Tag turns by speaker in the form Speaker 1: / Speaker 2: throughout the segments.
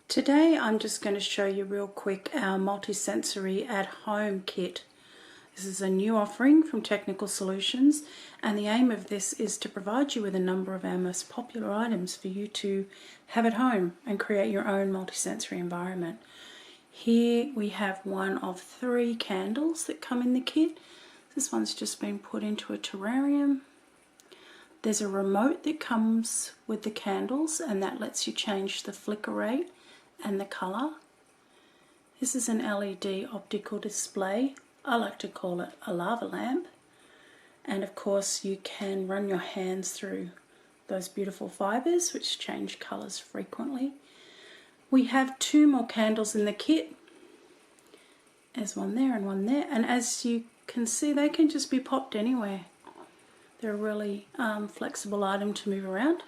Speaker 1: Today I'm just going to show you real quick our multisensory at home kit. This is a new offering from Technical Solutions, and the aim of this is to provide you with a number of our most popular items for you to have at home and create your own multisensory environment. Here we have one of 3 candles that come in the kit. This one's just been put into a terrarium. There's a remote that comes with the candles, and that lets you change the flicker rate and the colour. This is an LED optical display. I like to call it a lava lamp. And of course you can run your hands through those beautiful fibres which change colours frequently. We have 2 more candles in the kit. There's one there and one there, and as you can see they can just be popped anywhere. They're a really flexible item to move around.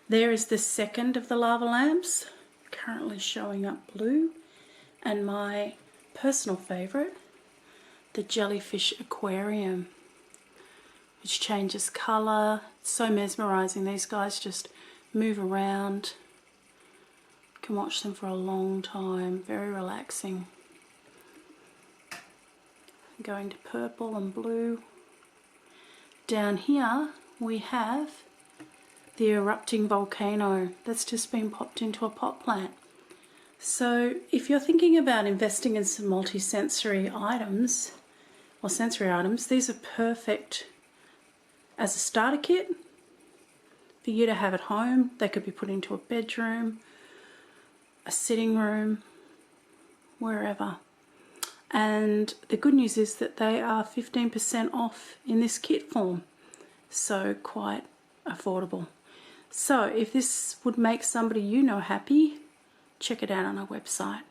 Speaker 1: There is the second of the lava lamps, currently showing up blue, and my personal favourite, the jellyfish aquarium, which changes colour. It's so mesmerising. These guys just move around. You can watch them for a long time. Very relaxing. Going to purple and blue. Down here we have the erupting volcano that's just been popped into a pot plant. So if you're thinking about investing in some multi-sensory items or sensory items, these are perfect as a starter kit for you to have at home. They could be put into a bedroom, a sitting room, wherever. And the good news is that they are 15% off in this kit form, so quite affordable. So if this would make somebody you know happy, check it out on our website.